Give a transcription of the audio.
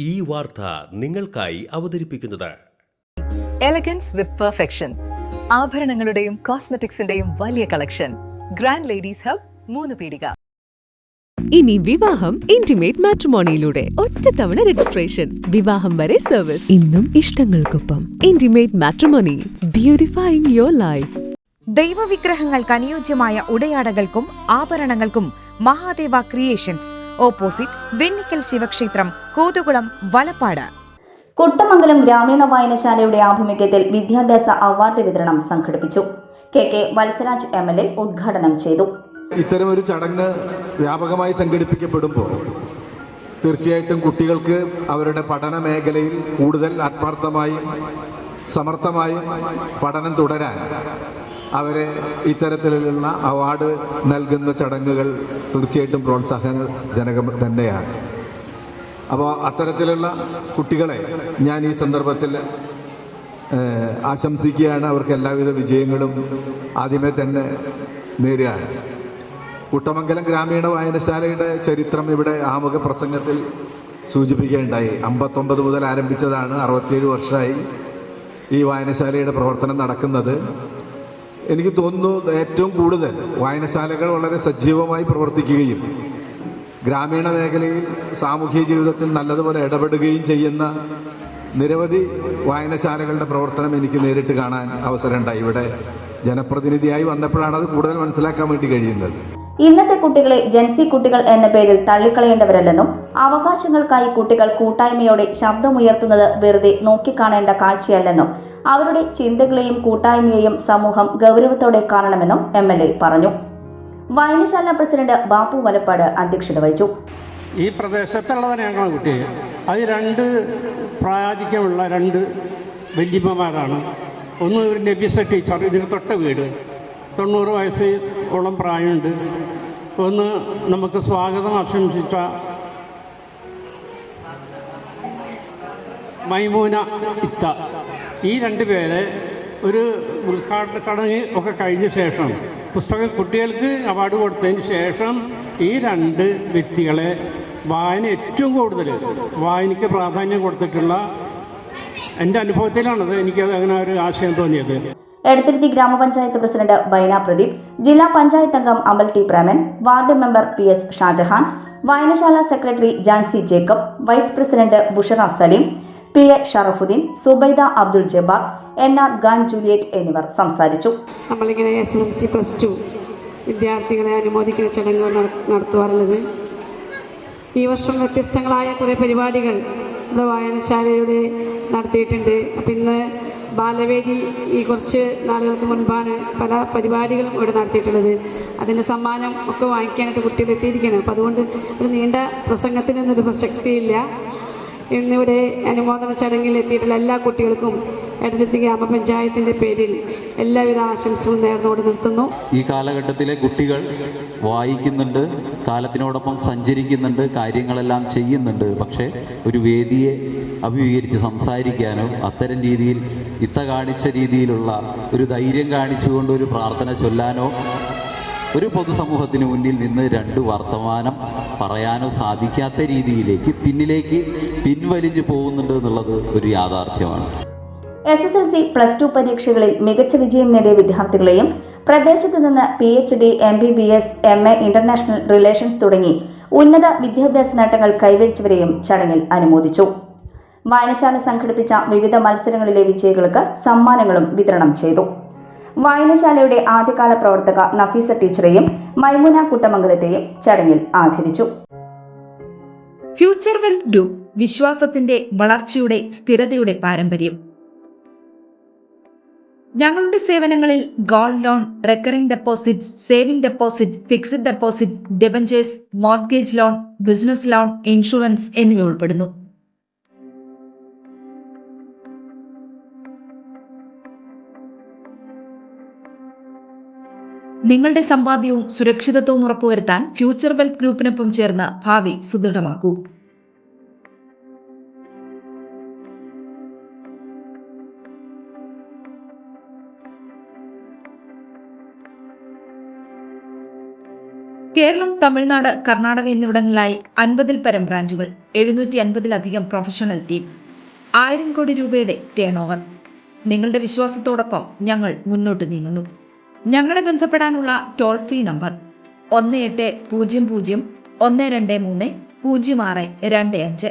ഈ വാർത്ത നിങ്ങൾക്കായി അവതരിപ്പിക്കുന്നത് എലഗൻസ് വിത്ത് പെർഫെക്ഷൻ. ആഭരണങ്ങളുടെയും കോസ്മെറ്റിക്സിന്റെയും വലിയ കളക്ഷൻ. ഗ്രാൻഡ് ലേഡീസ് ഹബ്, 3 പീടിക. ഇനി വിവാഹം ഇന്റിമേറ്റ് മാട്രിമോണിയിലൂടെ ഒറ്റത്തവണ രജിസ്ട്രേഷൻ, വിവാഹം വരെ സർവീസ്. ഇന്നും ഇഷ്ടങ്ങൾക്കൊപ്പം ഇന്റിമേറ്റ് മാട്രിമോണി, ബ്യൂട്ടിഫൈയിങ് യുവർ ലൈഫ്. ദൈവവിഗ്രഹങ്ങൾക്ക് അനുയോജ്യമായ ഉടയാടകൾക്കും ആഭരണങ്ങൾക്കും മഹാദേവ ക്രിയേഷൻസ്, ഓപ്പോസിറ്റ് വെണ്ണിക്കൽ ശിവക്ഷേത്രം, കൂത്തുകുളം, വലപ്പാട്. കുട്ടമംഗലം ഗ്രാമീണ വായനശാലയുടെ ആഭിമുഖ്യത്തിൽ വിദ്യാഭ്യാസ അവാർഡ് വിതരണം സംഘടിപ്പിച്ചു. കെ വത്സരാജ് MLA ഉദ്ഘാടനം ചെയ്തു. ഇത്തരമൊരു ചടങ്ങ് വ്യാപകമായി സംഘടിപ്പിക്കപ്പെടുമ്പോൾ തീർച്ചയായിട്ടും കുട്ടികൾക്ക് അവരുടെ പഠന മേഖലയിൽ കൂടുതൽ ആത്മാർത്ഥമായും സമർത്ഥമായും പഠനം തുടരാൻ അവരെ ഇത്തരത്തിലുള്ള അവാർഡ് നൽകുന്ന ചടങ്ങുകൾ തീർച്ചയായിട്ടും പ്രോത്സാഹനജനകം തന്നെയാണ്. അപ്പോൾ അത്തരത്തിലുള്ള കുട്ടികളെ ഞാൻ ഈ സന്ദർഭത്തിൽ ആശംസിക്കുകയാണ്. അവർക്ക് എല്ലാവിധ വിജയങ്ങളും ആദ്യമേ തന്നെ നേരുകയാണ്. കുട്ടമംഗലം ഗ്രാമീണ വായനശാലയുടെ ചരിത്രം ഇവിടെ ആമുഖ പ്രസംഗത്തിൽ സൂചിപ്പിക്കുകയുണ്ടായി. 59 മുതൽ ആരംഭിച്ചതാണ്. 67 വർഷമായി ഈ വായനശാലയുടെ പ്രവർത്തനം നടക്കുന്നത്. എനിക്ക് തോന്നുന്നു ഏറ്റവും കൂടുതൽ വായനശാലകൾ വളരെ സജീവമായി പ്രവർത്തിക്കുകയും ഗ്രാമീണ മേഖലയിൽ സാമൂഹ്യ ജീവിതത്തിൽ നല്ലതുപോലെ ഇടപെടുകയും ചെയ്യുന്ന നിരവധി വായനശാലകളുടെ പ്രവർത്തനം എനിക്ക് നേരിട്ട് കാണാൻ അവസരമുണ്ടായി. ഇവിടെ ജനപ്രതിനിധിയായി വന്നപ്പോഴാണ് അത് കൂടുതൽ മനസ്സിലാക്കാൻ വേണ്ടി കഴിയുന്നത്. ഇന്നത്തെ കുട്ടികളെ ജൻസി കുട്ടികൾ എന്ന പേരിൽ തള്ളിക്കളയേണ്ടവരല്ലെന്നും അവകാശങ്ങൾക്കായി കുട്ടികൾ കൂട്ടായ്മയോടെ ശബ്ദമുയർത്തുന്നത് വെറുതെ നോക്കിക്കാണേണ്ട കാഴ്ചയല്ലെന്നും അവരുടെ ചിന്തകളെയും കൂട്ടായ്മയെയും സമൂഹം ഗൗരവത്തോടെ കാണണമെന്നും MLA പറഞ്ഞു. വായനശാല പ്രസിഡന്റ് ബാപ്പു വലപ്പാട് അധ്യക്ഷത വഹിച്ചു. ഈ പ്രദേശത്തുള്ളത് ഞങ്ങളെ കുട്ടികൾ അത് 2 പ്രായാധിക്യമുള്ള 2 വല്യമ്മമാരാണ്. ഒന്ന് ഒരു നബീസ ടീച്ചർ, ഇതിന് തൊട്ട വീട്, 90 വയസ്സോളം പ്രായമുണ്ട്. ഒന്ന് നമുക്ക് സ്വാഗതം ആശംസിച്ച മൈമൂന ഇത്ത. ഈ 2 പേരെ ഒരു ഉദ്ഘാടന ചടങ്ങ് ഒക്കെ കഴിഞ്ഞ ശേഷം കുട്ടികൾക്ക് അവാർഡ് കൊടുത്തതിന് ശേഷം ഈ 2 വ്യക്തികളെ വായന ഏറ്റവും കൂടുതൽ വായനയ്ക്ക് പ്രാധാന്യം കൊടുത്തിട്ടുള്ള എൻ്റെ അനുഭവത്തിലാണത് എനിക്കത് അങ്ങനെ ഒരു ആശയം തോന്നിയത്. എടത്തിരുത്തി ഗ്രാമപഞ്ചായത്ത് പ്രസിഡന്റ് ബൈന പ്രദീപ്, ജില്ലാ പഞ്ചായത്ത് അംഗം Amal T Preman, ward member PS Shajahan, വായനശാല secretary Jancy Jacob, vice president Bushara Saleem, PA Sharafuddin, Subaida Abdul Jabbar, NR ഗാൻ ജൂലിയറ്റ് എന്നിവർ സംസാരിച്ചു. നമ്മളിങ്ങനെ SSLC +2 വിദ്യാർത്ഥികളെ അനുമോദിക്കുന്ന ചടങ്ങുകൾ നടത്തുവാറുള്ളത്. ഈ വർഷം വ്യത്യസ്തങ്ങളായ കുറേ പരിപാടികൾ നമ്മുടെ വായനശാലയുടെ നടത്തിയിട്ടുണ്ട്. അപ്പം ഇന്ന് ബാലവേദി ഈ കുറച്ച് നാളുകൾക്ക് മുൻപാണ് പല പരിപാടികളും ഇവിടെ നടത്തിയിട്ടുള്ളത്. അതിൻ്റെ സമ്മാനം ഒക്കെ വാങ്ങിക്കാനായിട്ട് കുട്ടികൾ എത്തിയിരിക്കുകയാണ്. അപ്പം അതുകൊണ്ട് ഒരു നീണ്ട പ്രസംഗത്തിനൊന്നൊരു പ്രസക്തിയില്ല. ഇന്നിവിടെ അനുമോദന ചടങ്ങിൽ എത്തിയിട്ടുള്ള എല്ലാ കുട്ടികൾക്കും എടത്തിരുത്തി ഗ്രാമപഞ്ചായത്തിൻ്റെ പേരിൽ എല്ലാവിധ ആശംസകളും നേർന്നുകൊണ്ട് നിർത്തുന്നു. ഈ കാലഘട്ടത്തിലെ കുട്ടികൾ വായിക്കുന്നുണ്ട്, കാലത്തിനോടൊപ്പം സഞ്ചരിക്കുന്നുണ്ട്, കാര്യങ്ങളെല്ലാം ചെയ്യുന്നുണ്ട്. പക്ഷേ ഒരു വേദിയെ അഭിമുഖീകരിച്ച് സംസാരിക്കാനോ അത്തരം രീതിയിൽ കാണിച്ച രീതിയിലുള്ള ഒരു ധൈര്യം കാണിച്ചുകൊണ്ട് ഒരു പ്രാർത്ഥന ചൊല്ലാനോ ഒരു പൊതുസമൂഹത്തിന് മുന്നിൽ നിന്ന് 2 വർത്തമാനം പറയാനോ സാധിക്കാത്ത രീതിയിലേക്ക് പിൻവലിഞ്ഞു പോകുന്നുണ്ട് എന്നുള്ളത് ഒരു യാഥാർത്ഥ്യമാണ്. SSLC +2 പരീക്ഷകളിൽ മികച്ച വിജയം നേടിയ വിദ്യാർത്ഥികളെയും പ്രദേശത്ത് നിന്ന് PhD, MBBS, MA international relations തുടങ്ങി ഉന്നത വിദ്യാഭ്യാസ നേട്ടങ്ങൾ കൈവരിച്ചവരെയും ചടങ്ങിൽ അനുമോദിച്ചു. വായനശാല സംഘടിപ്പിച്ച വിവിധ മത്സരങ്ങളിലെ വിജയികൾക്ക് സമ്മാനങ്ങളും വിതരണം ചെയ്തു. വായനശാലയുടെ ആദ്യകാല പ്രവർത്തക നഫീസ ടീച്ചറെയും മൈമുന കുട്ടമംഗലത്തെയും ചടങ്ങിൽ ആദരിച്ചു. ഫ്യൂച്ചർ വെൽത്ത് ഗ്രൂപ്പ്, വിശ്വാസത്തിന്റെ വളർച്ചയുടെ സ്ഥിരതയുടെ പാരമ്പര്യം. ഞങ്ങളുടെ സേവനങ്ങളിൽ gold loan, recurring deposit, saving deposit, fixed deposit, debentures, mortgage loan, business loan, insurance എന്നിവ ഉൾപ്പെടുന്നു. നിങ്ങളുടെ സമ്പാദ്യവും സുരക്ഷിതത്വവും ഉറപ്പുവരുത്താൻ ഫ്യൂച്ചർ വെൽത്ത് ഗ്രൂപ്പിനൊപ്പം ചേർന്ന് ഭാവി സുദൃഢമാക്കൂ. കേരളം, തമിഴ്നാട്, കർണാടക എന്നിവിടങ്ങളിലായി 50-ൽ പരം ബ്രാഞ്ചുകൾ, 750-ലധികം പ്രൊഫഷണൽ ടീം, 1000 കോടി രൂപയുടെ ടേൺ ഓവർ. നിങ്ങളുടെ വിശ്വാസത്തോടൊപ്പം ഞങ്ങൾ മുന്നോട്ട് നീങ്ങുന്നു. ഞങ്ങളെ ബന്ധപ്പെടാനുള്ള ടോൾ ഫ്രീ നമ്പർ 1800 123 0625.